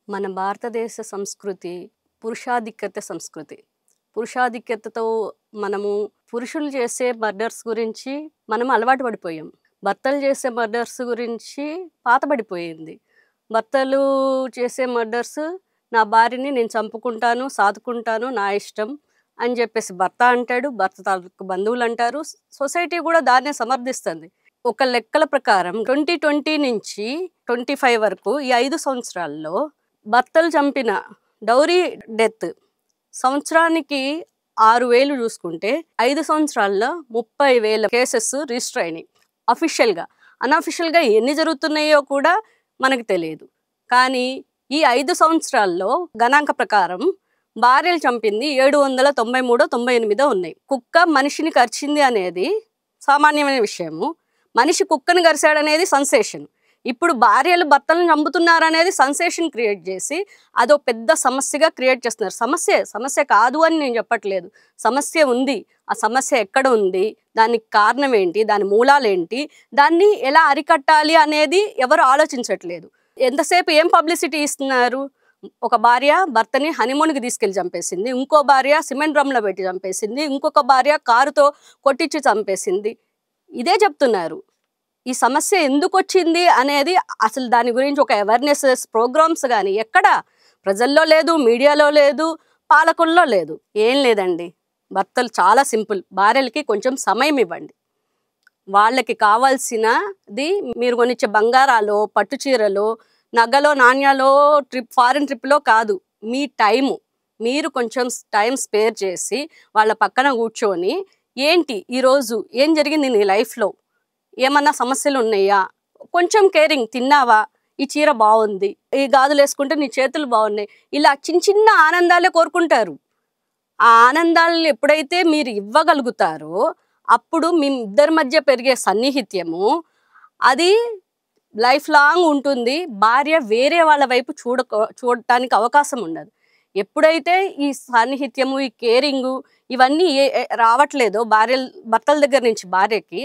మన భారతదేశ సంస్కృతి పురుషాధిక్యత సంస్కృతి. పురుషాధిక్యతతో మనము పురుషులు చేసే మర్డర్స్ గురించి మనం అలవాటు పడిపోయాం. భర్తలు చేసే మర్డర్స్ గురించి పాతబడిపోయింది. భర్తలు చేసే మర్డర్స్, నా భార్యని నేను చంపుకుంటాను, సాదుకుంటాను, నా ఇష్టం అని చెప్పేసి భర్త అంటాడు, భర్త తాలూకు బంధువులు అంటారు, సొసైటీ కూడా దాన్నే సమర్థిస్తుంది. ఒక లెక్కల ప్రకారం 2020 నుంచి 25 వరకు ఈ 5 సంవత్సరాల్లో భర్తలు చంపిన డౌరీ డెత్ సంవత్సరానికి 6,000 చూసుకుంటే 5 సంవత్సరాల్లో 30,000 కేసెస్ రిజిస్టర్ అయినాయి. అఫీషియల్గా. అన్అఫీషియల్గా ఎన్ని జరుగుతున్నాయో కూడా మనకు తెలియదు. కానీ ఈ 5 సంవత్సరాల్లో గణాంక ప్రకారం భార్యలు చంపింది 793, 98 ఉన్నాయి. కుక్క మనిషిని కరిచింది అనేది సామాన్యమైన విషయము. మనిషి కుక్కను కరిచాడనేది సెన్సేషన్. ఇప్పుడు భార్యలు భర్తలను చంపుతున్నారనేది సెన్సేషన్ క్రియేట్ చేసి అదో పెద్ద సమస్యగా క్రియేట్ చేస్తున్నారు. సమస్య కాదు అని నేను చెప్పట్లేదు. సమస్య ఉంది. ఆ సమస్య ఎక్కడ ఉంది, దానికి కారణం ఏంటి, దాని మూలాలు ఏంటి, దాన్ని ఎలా అరికట్టాలి అనేది ఎవరు ఆలోచించట్లేదు. ఎంతసేపు ఏం పబ్లిసిటీ ఇస్తున్నారు? ఒక భార్య భర్తని హనీమూన్కి తీసుకెళ్ళి చంపేసింది, ఇంకో భార్య సిమెంట్ డ్రమ్లో పెట్టి చంపేసింది, ఇంకొక భార్య కారుతో కొట్టించి చంపేసింది. ఇదే చెప్తున్నారు. ఈ సమస్య ఎందుకు వచ్చింది అనేది అసలు దాని గురించి ఒక అవేర్నెస్ ప్రోగ్రామ్స్ కానీ ఎక్కడ ప్రజల్లో లేదు, మీడియాలో లేదు, పాలకుల్లో లేదు. ఏం లేదండి. భర్తలు చాలా సింపుల్. భార్యలకి కొంచెం సమయం ఇవ్వండి. వాళ్ళకి కావాల్సినది మీరు కొనిచ్చే బంగారాలో, పట్టు చీరలో, నగలో, నాణ్యాలో, ఫారిన్ ట్రిప్లో కాదు, మీ టైము. మీరు కొంచెం టైం స్పేర్ చేసి వాళ్ళ పక్కన కూర్చొని, ఏంటి ఈరోజు ఏం జరిగింది నీ లైఫ్లో, ఏమన్నా సమస్యలు ఉన్నాయా, కొంచెం కేరింగ్, తిన్నావా, ఈ చీర బాగుంది, ఈ గాజులు వేసుకుంటే నీ చేతులు బాగున్నాయి, ఇలా చిన్న చిన్న ఆనందాలే కోరుకుంటారు. ఆ ఆనందాలను ఎప్పుడైతే మీరు ఇవ్వగలుగుతారో అప్పుడు మీ ఇద్దరి మధ్య పెరిగే సన్నిహిత్యము అది లైఫ్ లాంగ్ ఉంటుంది. భార్య వేరే వాళ్ళ వైపు చూడటానికి అవకాశం ఉండదు. ఎప్పుడైతే ఈ సాన్నిహిత్యము, ఈ కేరింగు ఇవన్నీ రావట్లేదో భర్తల దగ్గర నుంచి భార్యకి,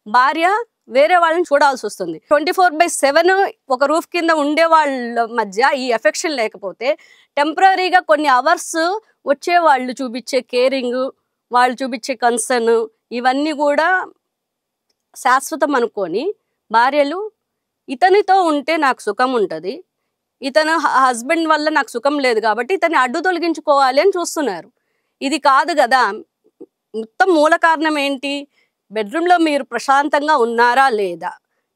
భార్య వేరే వాళ్ళని చూడాల్సి వస్తుంది. 24/7 ఒక రూఫ్ కింద ఉండే వాళ్ళ మధ్య ఈ ఎఫెక్షన్ లేకపోతే టెంపరీగా కొన్ని అవర్స్ వచ్చే వాళ్ళు చూపించే కేరింగు, వాళ్ళు చూపించే కన్సర్న్ ఇవన్నీ కూడా శాశ్వతం అనుకొని భార్యలు ఇతనితో ఉంటే నాకు సుఖం ఉంటుంది, ఇతను హస్బెండ్ వల్ల నాకు సుఖం లేదు కాబట్టి ఇతన్ని అడ్డు తొలగించుకోవాలి అని చూస్తున్నారు. ఇది కాదు కదా. మొత్తం మూల కారణం ఏంటి? బెడ్రూమ్లో మీరు ప్రశాంతంగా ఉన్నారా లేదా,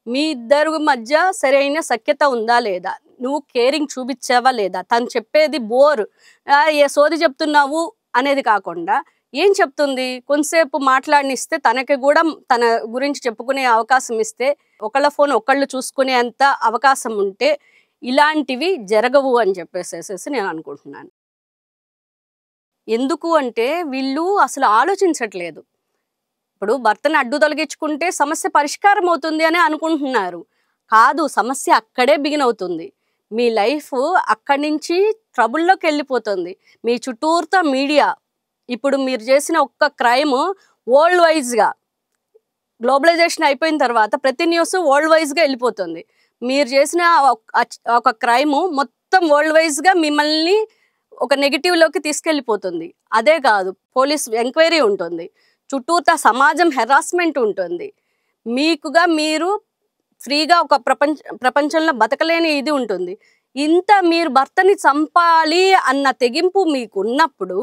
మీ ఇద్దరు మధ్య సరైన సఖ్యత ఉందా లేదా, నువ్వు కేరింగ్ చూపించావా లేదా, తను చెప్పేది బోర్, ఏ సోది చెప్తున్నావు అనేది కాకుండా ఏం చెప్తుంది, కొంతసేపు మాట్లాడినిస్తే తనకి కూడా తన గురించి చెప్పుకునే అవకాశం ఇస్తే, ఒకళ్ళ ఫోన్ ఒకళ్ళు చూసుకునే అంత అవకాశం ఉంటే ఇలాంటివి జరగవు అని చెప్పేసేసి నేను అనుకుంటున్నాను. ఎందుకు అంటే వీళ్ళు అసలు ఆలోచించట్లేదు. ఇప్పుడు భర్తను అడ్డు తొలగించుకుంటే సమస్య పరిష్కారం అవుతుంది అని అనుకుంటున్నారు. కాదు, సమస్య అక్కడే బిగిన్ అవుతుంది. మీ లైఫ్ అక్కడి నుంచి ట్రబుల్లోకి వెళ్ళిపోతుంది. మీ చుట్టూర్తా మీడియా, ఇప్పుడు మీరు చేసిన ఒక్క క్రైమ్ వరల్డ్ వైజ్గా గ్లోబలైజేషన్ అయిపోయిన తర్వాత ప్రతి న్యూస్ వరల్డ్ వైజ్గా వెళ్ళిపోతుంది. మీరు చేసిన ఒక క్రైమ్ మొత్తం వరల్డ్ వైజ్గా మిమ్మల్ని ఒక నెగిటివ్లోకి తీసుకెళ్ళిపోతుంది. అదే కాదు, పోలీస్ ఎంక్వైరీ ఉంటుంది, చుట్టూతా సమాజం హెరాస్మెంట్ ఉంటుంది, మీకుగా మీరు ఫ్రీగా ఒక ప్రపంచంలో బతకలేని ఇది ఉంటుంది. ఇంత మీరు భర్తని చంపాలి అన్న తెగింపు మీకు ఉన్నప్పుడు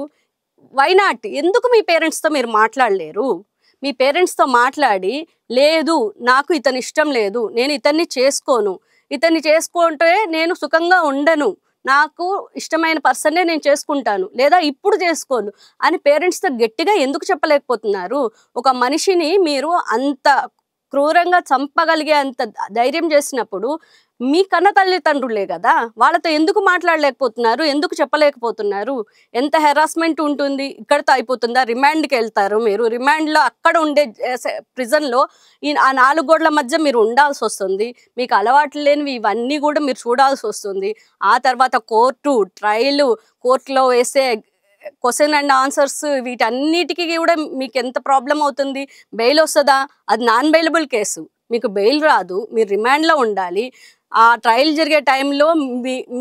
వైనాట్ ఎందుకు మీ పేరెంట్స్తో మీరు మాట్లాడలేరు? మీ పేరెంట్స్తో మాట్లాడి, లేదు నాకు ఇతని ఇష్టం లేదు, నేను ఇతన్ని చేసుకోను, ఇతన్ని చేసుకుంటే నేను సుఖంగా ఉండను, నాకు ఇష్టమైన పర్సన్నే నేను చేసుకుంటాను, లేదా ఇప్పుడు చేసుకోను అని పేరెంట్స్తో గట్టిగా ఎందుకు చెప్పలేకపోతున్నారు? ఒక మనిషిని మీరు అంత క్రూరంగా చంపగలిగే అంత ధైర్యం చేసినప్పుడు మీ కన్న తల్లిదండ్రులే కదా, వాళ్ళతో ఎందుకు మాట్లాడలేకపోతున్నారు, ఎందుకు చెప్పలేకపోతున్నారు? ఎంత హెరాస్మెంట్ ఉంటుంది, ఇక్కడితో అయిపోతుందా? రిమాండ్కి వెళ్తారు మీరు, రిమాండ్లో అక్కడ ఉండే ప్రిజన్లో ఆ 4 గోడల మధ్య మీరు ఉండాల్సి వస్తుంది, మీకు అలవాట్లు లేనివి ఇవన్నీ కూడా మీరు చూడాల్సి వస్తుంది. ఆ తర్వాత కోర్టు, ట్రయలు, కోర్టులో వేసే క్వశ్చన్ అండ్ ఆన్సర్స్, వీటన్నిటికీ కూడా మీకు ఎంత ప్రాబ్లం అవుతుంది? బెయిల్ వస్తుందా? అది నాన్ బెయిలబుల్ కేసు. మీకు బెయిల్ రాదు, మీరు రిమాండ్లో ఉండాలి. ఆ ట్రయల్ జరిగే టైంలో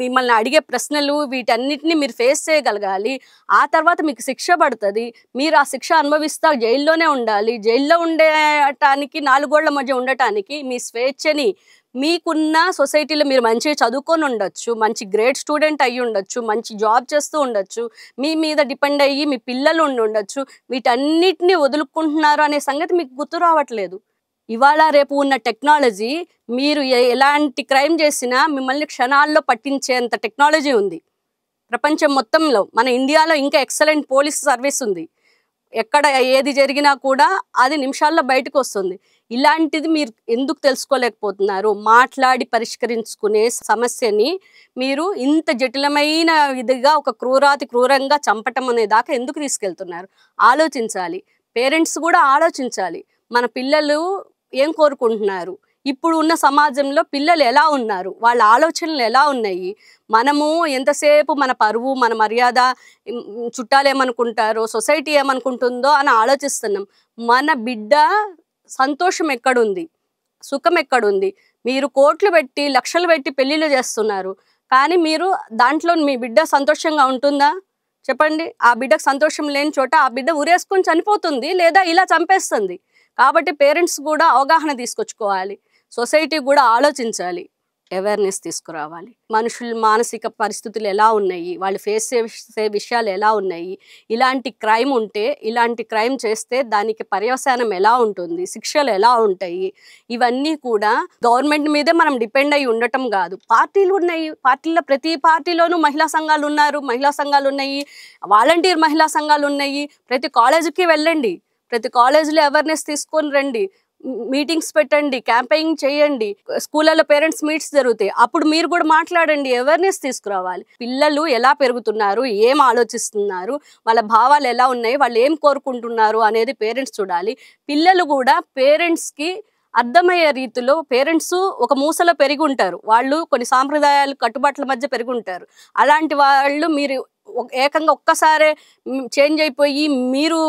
మిమ్మల్ని అడిగే ప్రశ్నలు వీటన్నిటిని మీరు ఫేస్ చేయగలగాలి. ఆ తర్వాత మీకు శిక్ష పడుతుంది. మీరు ఆ శిక్ష అనుభవిస్తా జైల్లోనే ఉండాలి. జైల్లో ఉండటానికి 4 గోళ్ల మధ్య ఉండటానికి మీ స్వేచ్ఛని మీకున్న సొసైటీలో మీరు మంచిగా చదువుకొని ఉండొచ్చు, మంచి గ్రేట్ స్టూడెంట్ అయ్యి ఉండొచ్చు, మంచి జాబ్ చేస్తూ ఉండొచ్చు, మీ మీద డిపెండ్ అయ్యి మీ పిల్లలు ఉండొచ్చు. వీటన్నిటిని వదులుకుంటున్నారు అనే సంగతి మీకు గుర్తు రావట్లేదు. ఇవాళ రేపు ఉన్న టెక్నాలజీ మీరు ఎలాంటి క్రైమ్ చేసినా మిమ్మల్ని క్షణాల్లో పట్టించేంత టెక్నాలజీ ఉంది ప్రపంచం మొత్తంలో. మన ఇండియాలో ఇంకా ఎక్సలెంట్ పోలీస్ సర్వీస్ ఉంది. ఎక్కడ ఏది జరిగినా కూడా అది నిమిషాల్లో బయటకు వస్తుంది. ఇలాంటిది మీరు ఎందుకు తెలుసుకోలేకపోతున్నారు? మాట్లాడి పరిష్కరించుకునే సమస్యని మీరు ఇంత జటిలమైన విధిగా ఒక క్రూరంగా చంపటం అనే దాకా ఎందుకు తీసుకెళ్తున్నారు? ఆలోచించాలి. పేరెంట్స్ కూడా ఆలోచించాలి. మన పిల్లలు ఏం కోరుకుంటున్నారు, ఇప్పుడు ఉన్న సమాజంలో పిల్లలు ఎలా ఉన్నారు, వాళ్ళ ఆలోచనలు ఎలా ఉన్నాయి, మనము ఎంతసేపు మన పరువు మన మర్యాద చుట్టాలు ఏమనుకుంటారో సొసైటీ ఏమనుకుంటుందో అని ఆలోచిస్తున్నాం. మన బిడ్డ సంతోషం ఎక్కడుంది, సుఖం ఎక్కడుంది? మీరు కోట్లు పెట్టి లక్షలు పెట్టి పెళ్ళిళ్ళు చేస్తున్నారు, కానీ మీరు దాంట్లో మీ బిడ్డ సంతోషంగా ఉంటుందా చెప్పండి? ఆ బిడ్డకు సంతోషం లేని చోట ఆ బిడ్డ ఉరేసుకొని చనిపోతుంది లేదా ఇలా చంపేస్తుంది. కాబట్టి పేరెంట్స్ కూడా అవగాహన తీసుకొచ్చుకోవాలి, సొసైటీ కూడా ఆలోచించాలి, అవేర్నెస్ తీసుకురావాలి. మనుషుల మానసిక పరిస్థితులు ఎలా ఉన్నాయి, వాళ్ళు ఫేస్ చేసే విషయాలు ఎలా ఉన్నాయి, ఇలాంటి క్రైమ్ ఉంటే ఇలాంటి క్రైమ్ చేస్తే దానికి పర్యవసానం ఎలా ఉంటుంది, శిక్షలు ఎలా ఉంటాయి, ఇవన్నీ కూడా గవర్నమెంట్ మీదే మనం డిపెండ్ అయ్యి ఉండటం కాదు. పార్టీలు ఉన్నాయి, పార్టీలో ప్రతి పార్టీలోనూ మహిళా సంఘాలు ఉన్నాయి, వాలంటీర్ మహిళా సంఘాలు ఉన్నాయి. ప్రతి కాలేజీకి వెళ్ళండి, ప్రతి కాలేజీలో అవేర్నెస్ తీసుకొని రండి, మీటింగ్స్ పెట్టండి, క్యాంపెయినింగ్ చేయండి, స్కూళ్ళలో పేరెంట్స్ మీట్స్ జరుగుతాయి, అప్పుడు మీరు కూడా మాట్లాడండి, అవేర్నెస్ తీసుకురావాలి. పిల్లలు ఎలా పెరుగుతున్నారు, ఏం ఆలోచిస్తున్నారు, వాళ్ళ భావాలు ఎలా ఉన్నాయి, వాళ్ళు ఏం కోరుకుంటున్నారు అనేది పేరెంట్స్ చూడాలి. పిల్లలు కూడా పేరెంట్స్కి అర్థమయ్యే రీతిలో, పేరెంట్స్ ఒక మూసలో పెరిగి ఉంటారు, వాళ్ళు కొన్ని సాంప్రదాయాలు కట్టుబాట్ల మధ్య పెరిగి ఉంటారు. అలాంటి వాళ్ళు మీరు ఏకంగా ఒక్కసారే చేంజ్ అయిపోయి మీరు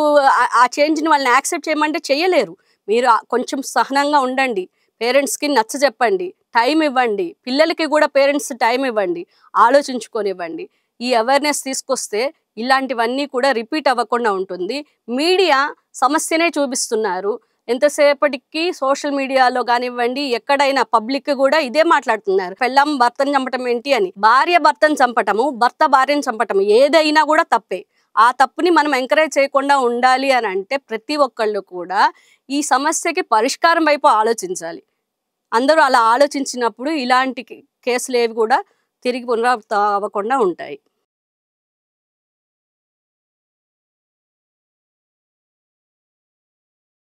ఆ చేంజ్ని వాళ్ళని యాక్సెప్ట్ చేయమంటే చేయలేరు. మీరు కొంచెం సహనంగా ఉండండి, పేరెంట్స్కి నచ్చ చెప్పండి, టైం ఇవ్వండి, పిల్లలకి కూడా పేరెంట్స్ టైం ఇవ్వండి, ఆలోచించుకొనివ్వండి. ఈ అవేర్నెస్ తీసుకొస్తే ఇలాంటివన్నీ కూడా రిపీట్ అవ్వకుండా ఉంటుంది. మీడియా సమస్యనే చూపిస్తున్నారు, ఎంతసేపటికి సోషల్ మీడియాలో కానివ్వండి, ఎక్కడైనా పబ్లిక్ కూడా ఇదే మాట్లాడుతున్నారు. పెళ్ళాం భర్తను చంపటం ఏంటి అని. భార్య భర్తను చంపటము, భర్త భార్యను చంపటము ఏదైనా కూడా తప్పే. ఆ తప్పుని మనం ఎంకరేజ్ చేయకుండా ఉండాలి అని అంటే ప్రతి ఒక్కళ్ళు కూడా ఈ సమస్యకి పరిష్కారం వైపు ఆలోచించాలి. అందరూ అలా ఆలోచించినప్పుడు ఇలాంటి కేసులు ఏవి కూడా తిరిగి పునరావృతం అవ్వకుండా ఉంటాయి.